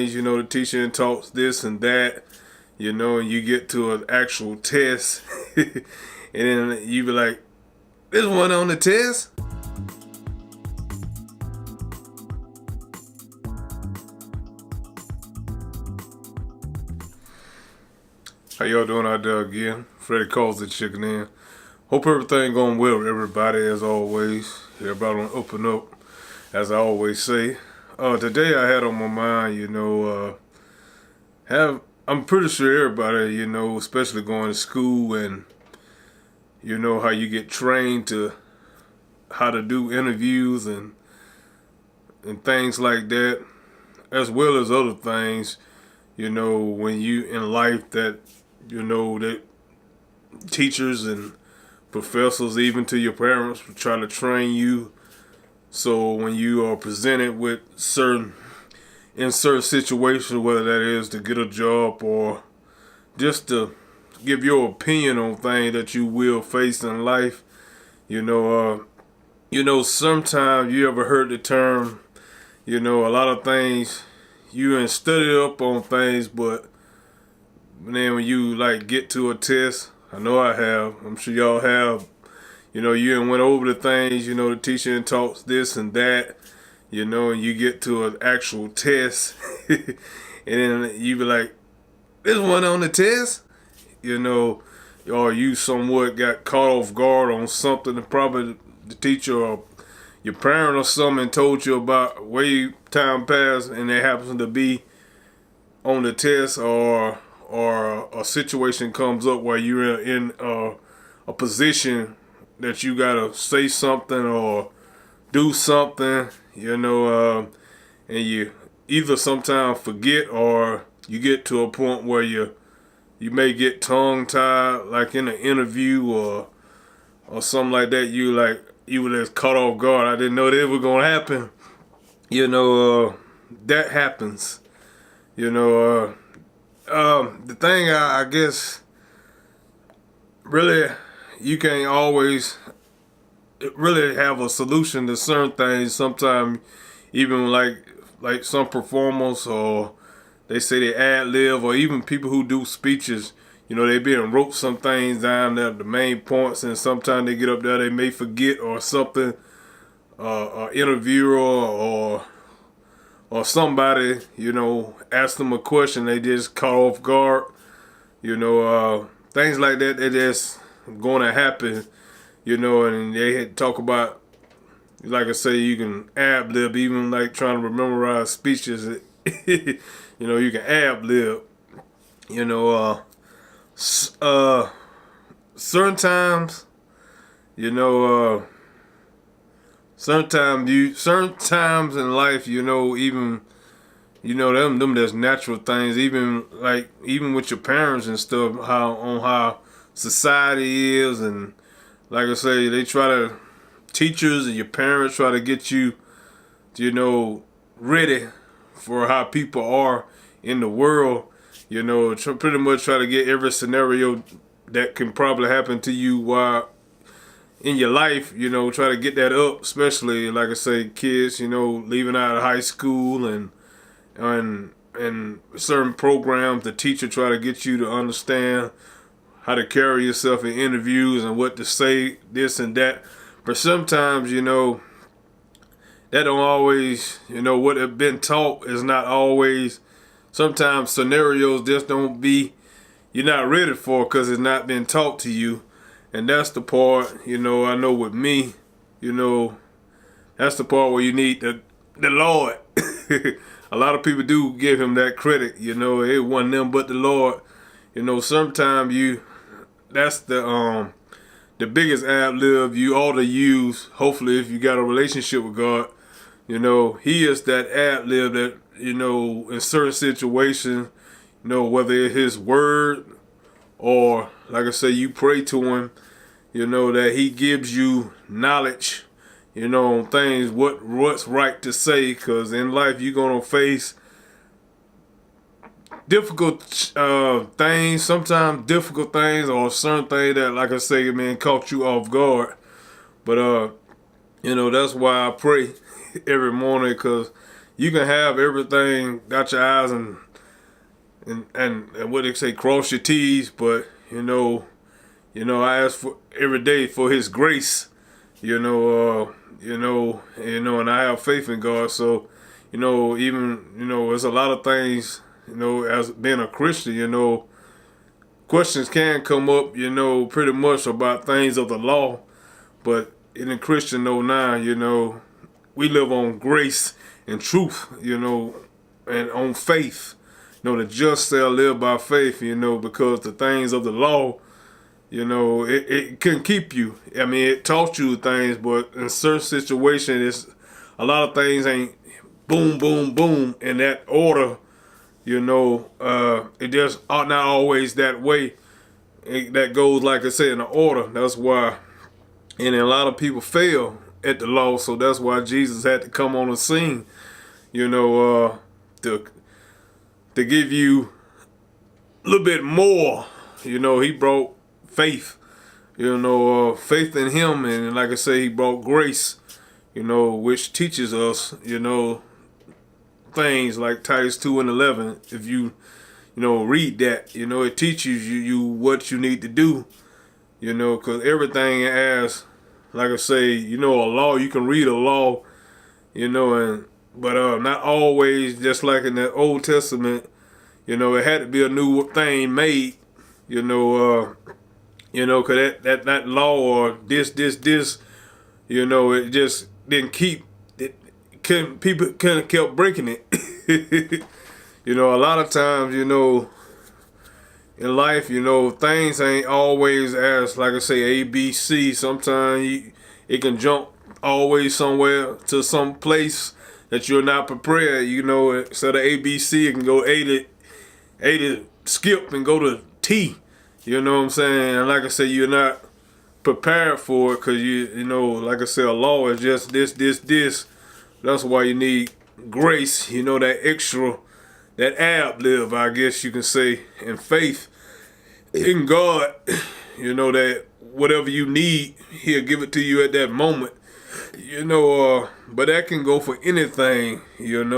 You know, the teacher talks this and that, you know, and you get to an actual test, and then you be like, "This one on the test." How y'all doing out there again? Freddie calls the chicken in. Hope everything going well with everybody as always. Everybody on up and up, as I always say. Today I had on my mind, I'm pretty sure everybody, especially going to school and you know how you get trained to how to do interviews and things like that, as well as other things, when you in life that that teachers and professors, even to your parents, try to train you. So when you are presented with certain situations, whether that is to get a job or just to give your opinion on things that you will face in life, sometimes you ever heard the term, a lot of things you ain't studied up on things, but then when you like get to a test, I know I have, I'm sure y'all have, you ain't went over the things, the teacher and talks this and that, and you get to an actual test, and then you be like, "This one on the test," or you somewhat got caught off guard on something that probably the teacher or your parent or something told you about way time past, and it happens to be on the test, or a situation comes up where you're in a position that you gotta say something or do something, and you either sometimes forget or you get to a point where you may get tongue tied, like in an interview or something like that. You were just caught off guard. I didn't know that was gonna happen. That happens. The thing I guess really you can't always really have a solution to certain things. Sometimes even like some performers, or they say they ad lib, or even people who do speeches, they been wrote some things down there, the main points, and sometimes they get up there, they may forget or something. An interviewer or somebody, ask them a question, they just caught off guard. Things like that, they just going to happen. And they had talk about, like I say, you can ad lib, even like trying to memorize speeches. You can ad lib. Certain times, certain times in life, even them that's natural things, even with your parents and stuff, how society is, and like I say, they try to, teachers and your parents try to get you, ready for how people are in the world. Pretty much try to get every scenario that can probably happen to you while in your life, try to get that up, especially like I say, kids, leaving out of high school and certain programs, the teacher try to get you to understand how to carry yourself in interviews and what to say, this and that. But sometimes, that don't always, what have been taught is not always, sometimes scenarios just don't be, you're not ready for because it's not been taught to you. And that's the part, I know with me, that's the part where you need the Lord. A lot of people do give him that credit, it wasn't them but the Lord. Sometimes that's the biggest ad lib you ought to use, hopefully, if you got a relationship with God. He is that ad lib that, in certain situations, whether it's his word or, like I say, you pray to him, that he gives you knowledge, on things, what's right to say, because in life you're going to face difficult things, sometimes difficult things, or certain things that, like I say, man, caught you off guard. But, that's why I pray every morning, because, you can have everything, got your eyes and what they say, cross your T's, but I ask for every day for His grace, and I have faith in God. So, even there's a lot of things, as being a Christian, questions can come up, pretty much about things of the law, but in the Christian know now, we live on grace and truth, and on faith. The just shall live by faith, because the things of the law, it can keep you. I mean, it taught you things, but in certain situations, a lot of things ain't boom, boom, boom in that order. It just not always that way. That goes, like I said, in the order. That's why, and a lot of people fail at the law, so that's why Jesus had to come on the scene, to give you a little bit more. He brought faith, faith in Him, and like I say, He brought grace, which teaches us, things like Titus 2:11. If you, read that, it teaches you what you need to do, because everything as, like I say, a law, you can read a law, but not always, just like in the Old Testament, it had to be a new thing made, cause that law or this, it just didn't keep it. People kind of kept breaking it. A lot of times, in life, things ain't always as, like I say, A, B, C. Sometimes it can jump always somewhere to some place that you're not prepared. Instead of A, B, C, it can go A to skip and go to T. You know what I'm saying? And like I say, you're not prepared for it because like I said, a law is just this. That's why you need grace. That extra, that ad lib, I guess you can say, and faith in God. That whatever you need, He'll give it to you at that moment. But that can go for anything. In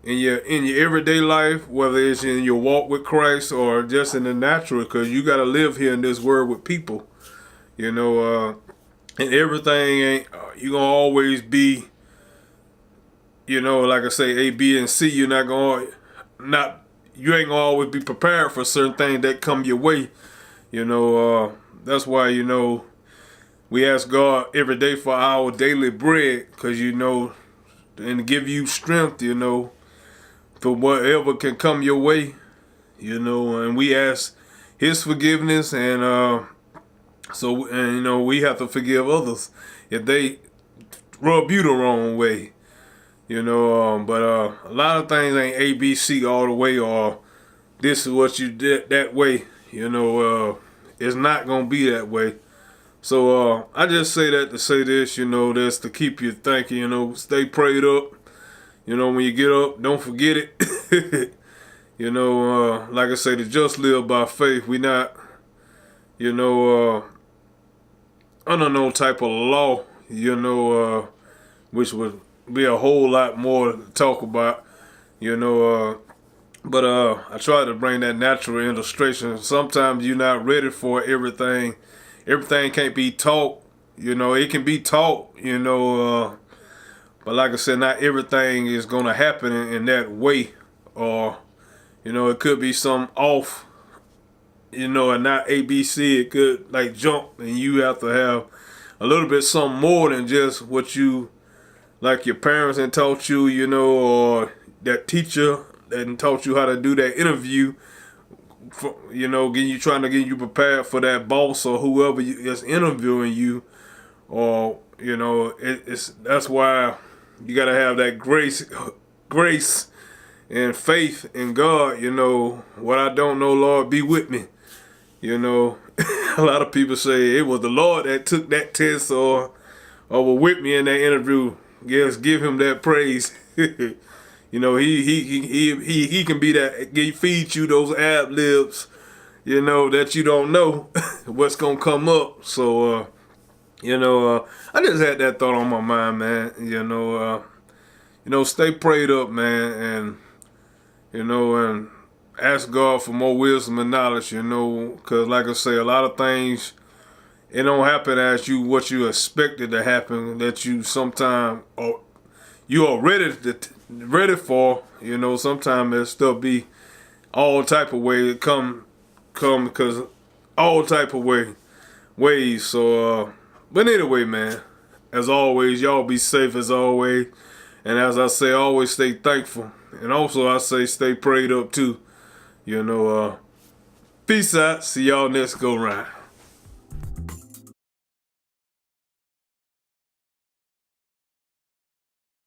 your everyday life, whether it's in your walk with Christ or just in the natural, because you got to live here in this world with people, and everything ain't, you gonna always be, like I say, A, B, and C. You ain't gonna always be prepared for certain things that come your way. That's why, we ask God every day for our daily bread, because, and give you strength, for whatever can come your way, and we ask His forgiveness, and we have to forgive others if they rub you the wrong way, but a lot of things ain't A, B, C all the way, or this is what you did that way, it's not gonna be that way. So I just say that to say this, that's to keep you thinking, stay prayed up. When you get up, don't forget it. Like I say, to just live by faith. We not, under no type of law, which would be a whole lot more to talk about, but I try to bring that natural illustration. Sometimes you're not ready for everything. Everything can't be taught, it can be taught, but like I said, not everything is going to happen in that way. Or, it could be some off, and not ABC. It could like jump, and you have to have a little bit something more than just what you, like your parents had taught you, or that teacher that taught you how to do that interview. Trying to get you prepared for that boss or whoever is interviewing you, or that's why you gotta have that grace and faith in God. What I don't know, Lord, be with me. A lot of people say it was the Lord that took that test or were with me in that interview. Yes, give Him that praise. He can be that. He feeds you those ad libs, that you don't know what's gonna come up. So I just had that thought on my mind, man. stay prayed up, man, and ask God for more wisdom and knowledge, because like I say, a lot of things, it don't happen as what you expected to happen, that you sometime, or you are ready for, sometimes it still be all type of way it come because all type of ways. So but anyway, man, as always, y'all be safe as always. And as I say, always stay thankful. And also I say stay prayed up too. Peace out. See y'all next go round.